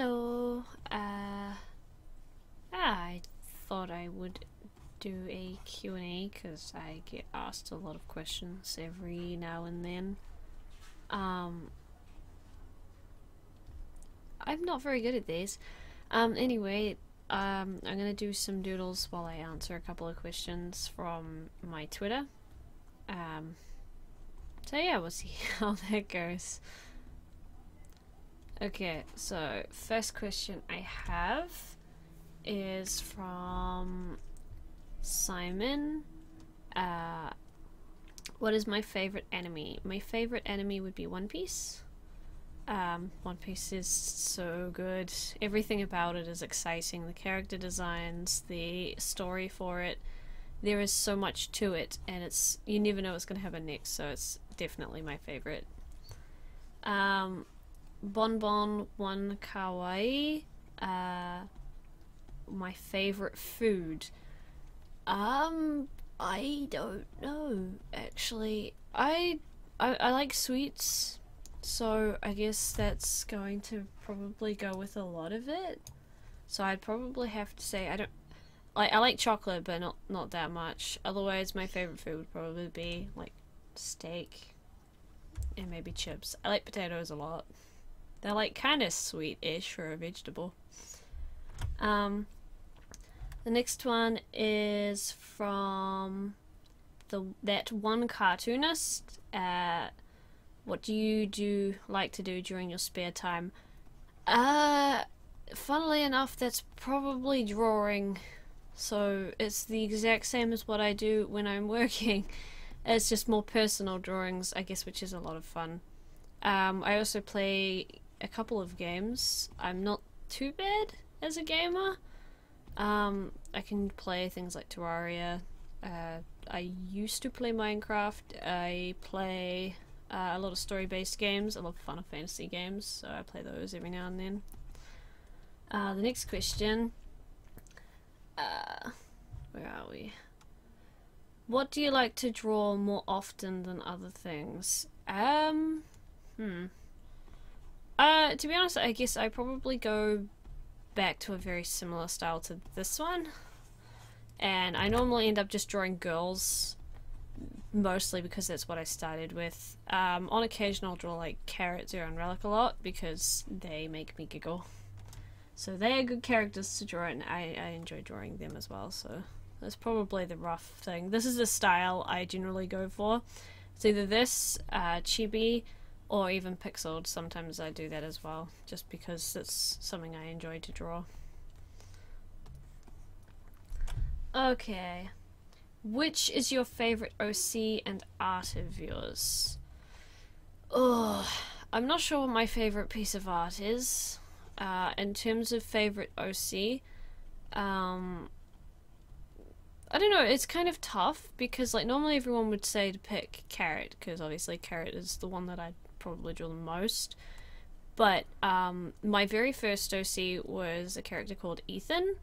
Hello. I thought I would do a Q&A because I get asked a lot of questions every now and then. I'm not very good at these. Anyway, I'm gonna do some doodles while I answer a couple of questions from my Twitter. So yeah, we'll see how that goes. Okay, so first question I have is from Simon. What is my favorite anime? My favorite anime would be One Piece. One Piece is so good. Everything about it is exciting. The character designs, the story for it. There is so much to it, and you never know what's going to happen next, so it's definitely my favorite. Bonbon One Kawaii. My favorite food. I don't know, actually. I like sweets, so I guess that's going to probably go with a lot of it. So I'd probably have to say I like chocolate, but not that much. Otherwise, my favorite food would probably be like steak and maybe chips. I like potatoes a lot. They're like kind of sweet-ish for a vegetable. The next one is from that one cartoonist. What do you like to do during your spare time? Funnily enough, that's probably drawing. So it's the exact same as what I do when I'm working. It's just more personal drawings, I guess, which is a lot of fun. I also play a couple of games. I'm not too bad as a gamer. I can play things like Terraria. I used to play Minecraft. I play a lot of story-based games. I love Final Fantasy games, so I play those every now and then. The next question. Where are we? What do you like to draw more often than other things? To be honest, I guess I probably go back to a very similar style to this one. And I normally end up just drawing girls, mostly because that's what I started with. On occasion I'll draw like Carrot, Zero, and Relic a lot because they make me giggle. So they are good characters to draw, and I enjoy drawing them as well, so that's probably the rough thing. This is the style I generally go for. It's either this, chibi, or even pixeled. Sometimes I do that as well, just because it's something I enjoy to draw. Okay. Which is your favorite OC and art of yours? Oh, I'm not sure what my favorite piece of art is. In terms of favorite OC, I don't know, it's kind of tough because like normally everyone would say to pick Carrot because obviously Carrot is the one that I'd probably draw the most. But my very first OC was a character called Ethan,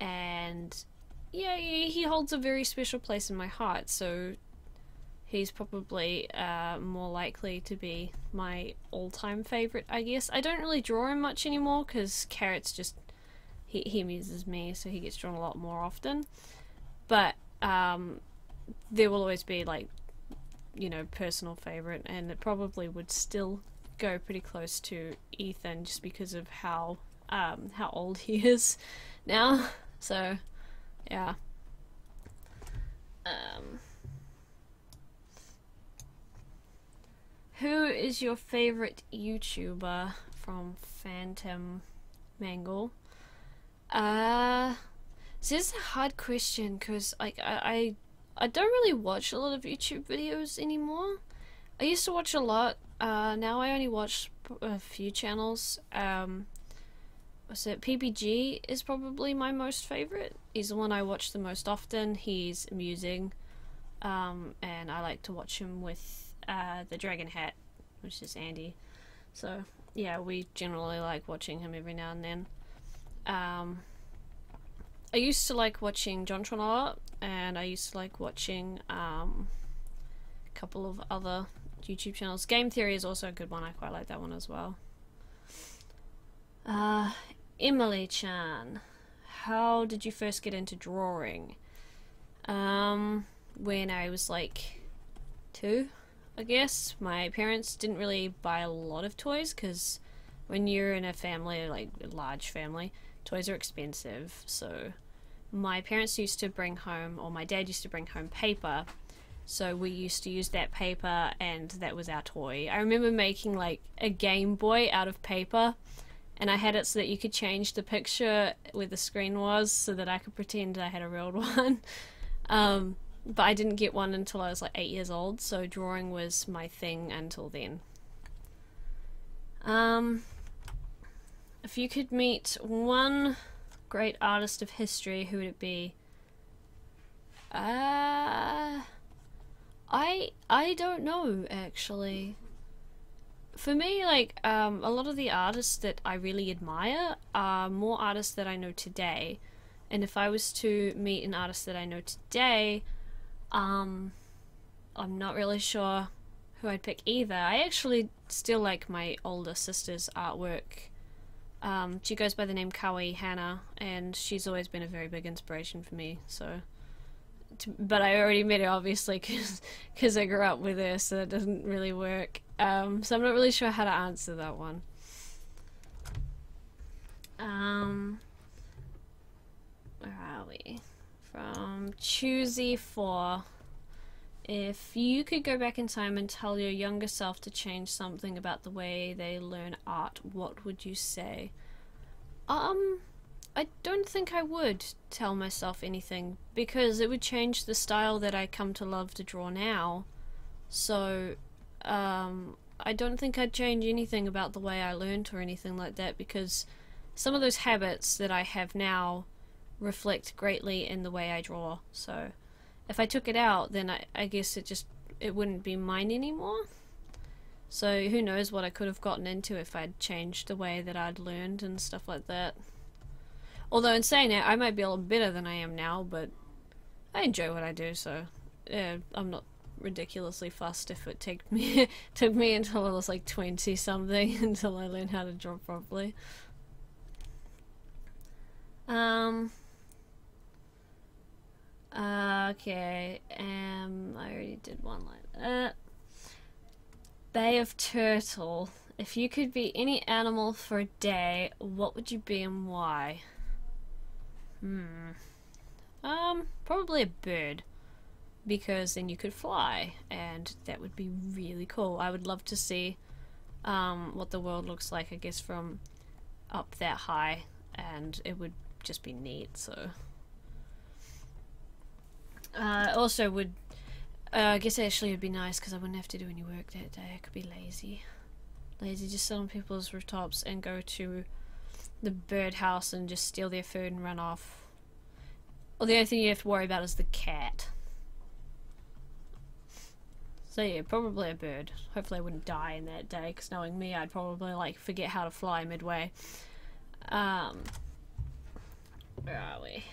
and yeah, he holds a very special place in my heart, so he's probably more likely to be my all-time favorite, I guess. I don't really draw him much anymore because Carrot's just, he amuses me, so he gets drawn a lot more often. But there will always be, like, you know, personal favorite, and it probably would still go pretty close to Ethan just because of how old he is now. So yeah. Who is your favorite YouTuber? From Phantom Mangle. So this is a hard question because like I don't really watch a lot of YouTube videos anymore. I used to watch a lot. Now I only watch a few channels. What's it? PPG is probably my most favorite. He's the one I watch the most often. He's amusing, and I like to watch him with the dragon hat, which is Andy. So yeah, we generally like watching him every now and then. I used to like watching JonTron a lot, and I used to like watching a couple of other YouTube channels. Game Theory is also a good one. I quite like that one as well. Uh, Emily-chan, how did you first get into drawing? When I was like 2, I guess. My parents didn't really buy a lot of toys because when you're in a family, like a large family, toys are expensive. So my parents used to bring home, or my dad used to bring home paper. So we used to use that paper and that was our toy. I remember making like a Game Boy out of paper, and I had it so that you could change the picture where the screen was so that I could pretend I had a real one. But I didn't get one until I was like 8 years old, so drawing was my thing until then. If you could meet one great artist of history, who would it be? I don't know, actually. For me, like, a lot of the artists that I really admire are more artists that I know today. And if I was to meet an artist that I know today, I'm not really sure who I'd pick either. I actually still like my older sister's artwork. She goes by the name Kawaii Hannah, and she's always been a very big inspiration for me, so... But I already met her, obviously, because I grew up with her, so that doesn't really work. So I'm not really sure how to answer that one. Where are we? From Choosy4. If you could go back in time and tell your younger self to change something about the way they learn art, what would you say? I don't think I would tell myself anything, because it would change the style that I come to love to draw now. So, I don't think I'd change anything about the way I learned or anything like that, because some of those habits that I have now reflect greatly in the way I draw. So, if I took it out, then I guess it wouldn't be mine anymore. So, who knows what I could have gotten into if I'd changed the way that I'd learned and stuff like that. Although in saying that, I might be a little better than I am now, but I enjoy what I do, so yeah, I'm not ridiculously fussed if it took me until I was like 20 something until I learned how to draw properly. Okay, I already did one like that. Bay of Turtle. If you could be any animal for a day, what would you be and why? Probably a bird, because then you could fly, and that would be really cool. I would love to see what the world looks like, I guess, from up that high, and it would just be neat. So also would I guess actually it would be nice because I wouldn't have to do any work that day. I could be lazy, just sit on people's rooftops and go to the birdhouse and just steal their food and run off. Well, the only thing you have to worry about is the cat. So yeah, probably a bird. Hopefully I wouldn't die in that day, because knowing me, I'd probably like forget how to fly midway. Where are we?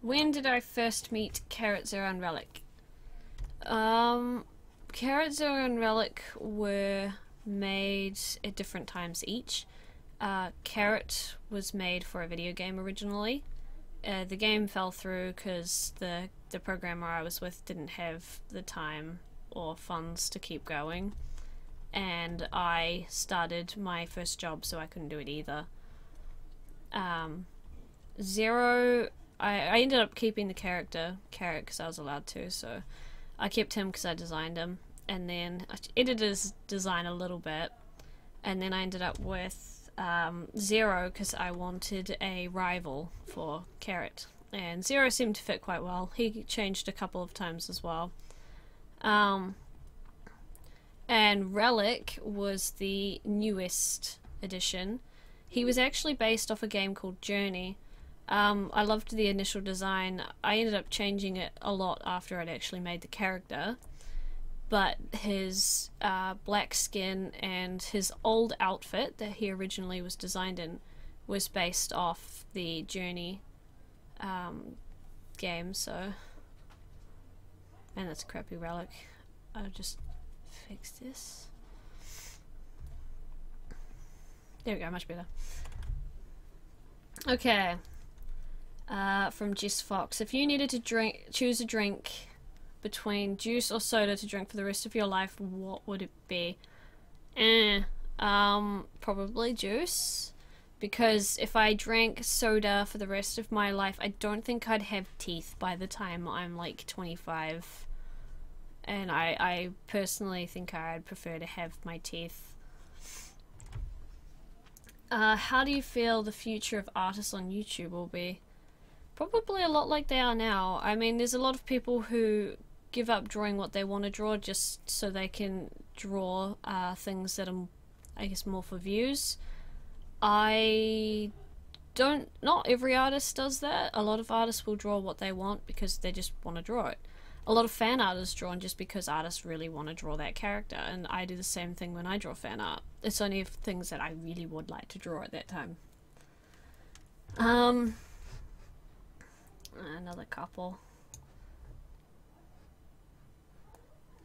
When did I first meet Carrot, Zero and Relic? Carrot, Zero and Relic were made at different times each. Carrot was made for a video game originally. The game fell through because the programmer I was with didn't have the time or funds to keep going, and I started my first job, so I couldn't do it either. Zero, I ended up keeping the Carrot because I was allowed to, so I kept him because I designed him, and then I edited his design a little bit, and then I ended up with Zero because I wanted a rival for Carrot, and Zero seemed to fit quite well. He changed a couple of times as well. And Relic was the newest edition. He was actually based off a game called Journey. I loved the initial design. I ended up changing it a lot after I'd actually made the character. But his black skin and his old outfit that he originally was designed in was based off the Journey game, so... Man, that's a crappy Relic. I'll just fix this. There we go, much better. Okay. From Jess Fox. If you needed to choose a drink between juice or soda to drink for the rest of your life, what would it be? Probably juice. Because if I drank soda for the rest of my life, I don't think I'd have teeth by the time I'm like 25. And I personally think I'd prefer to have my teeth. How do you feel the future of artists on YouTube will be? Probably a lot like they are now. I mean, there's a lot of people who give up drawing what they want to draw just so they can draw things that are, I guess, more for views. Not every artist does that. A lot of artists will draw what they want because they just want to draw it. A lot of fan art is drawn just because artists really want to draw that character, and I do the same thing when I draw fan art. It's only things that I really would like to draw at that time. Another couple.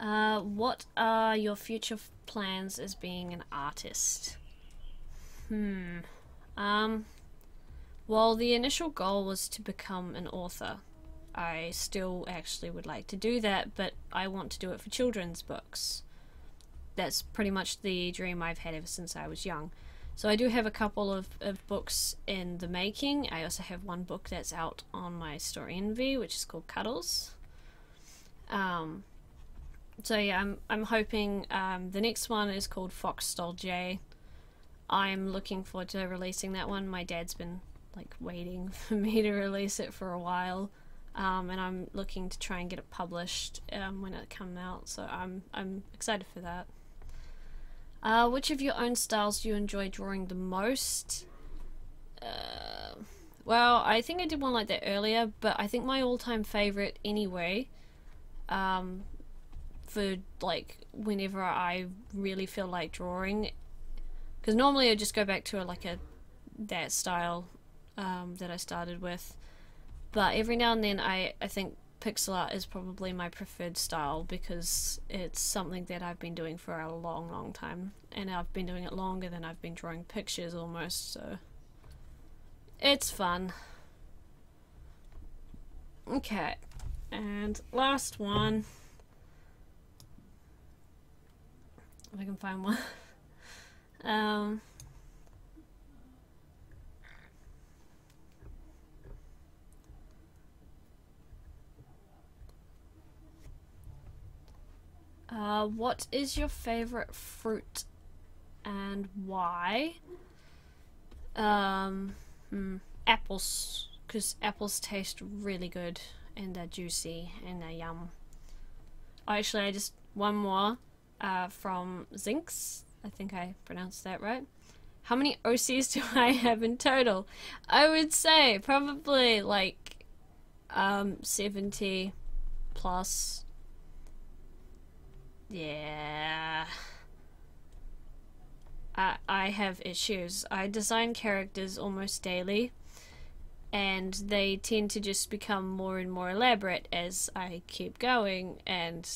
What are your future plans as being an artist? Well, the initial goal was to become an author. I still actually would like to do that, but I want to do it for children's books. That's pretty much the dream I've had ever since I was young. So I do have a couple of books in the making. I also have one book that's out on my Story Envy, which is called Cuddles. So yeah, I'm hoping the next one is called Fox Stole J. I'm looking forward to releasing that one. My dad's been like waiting for me to release it for a while. And I'm looking to try and get it published when it comes out, so I'm excited for that. Which of your own styles do you enjoy drawing the most? Well, I think I did one like that earlier, but I think my all-time favorite anyway, for like whenever I really feel like drawing, because normally I just go back to that style that I started with. But every now and then I think pixel art is probably my preferred style because it's something that I've been doing for a long time. And I've been doing it longer than I've been drawing pictures almost, so it's fun. Okay, and last one. If I can find one. What is your favorite fruit and why? Apples, because apples taste really good and they're juicy and they're yum. Actually, I just one more from Zinx. I think I pronounced that right. How many OCs do I have in total? I would say probably like 70 plus. Yeah. I have issues. I design characters almost daily, and they tend to just become more and more elaborate as I keep going, and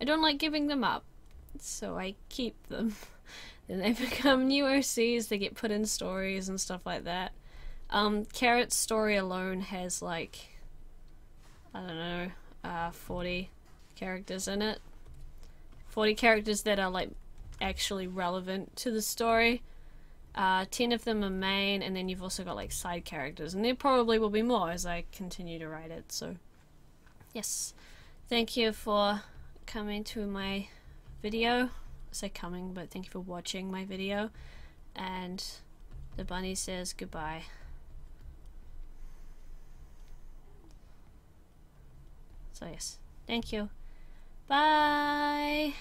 I don't like giving them up, so I keep them. Then they become new OCs, they get put in stories and stuff like that. Carrot's story alone has like, I don't know, 40 characters in it. 40 characters that are like actually relevant to the story. 10 of them are main, and then you've also got like side characters, and there probably will be more as I continue to write it. So yes, thank you for coming to my video. I say coming, but thank you for watching my video. And the bunny says goodbye. So yes, thank you. Bye.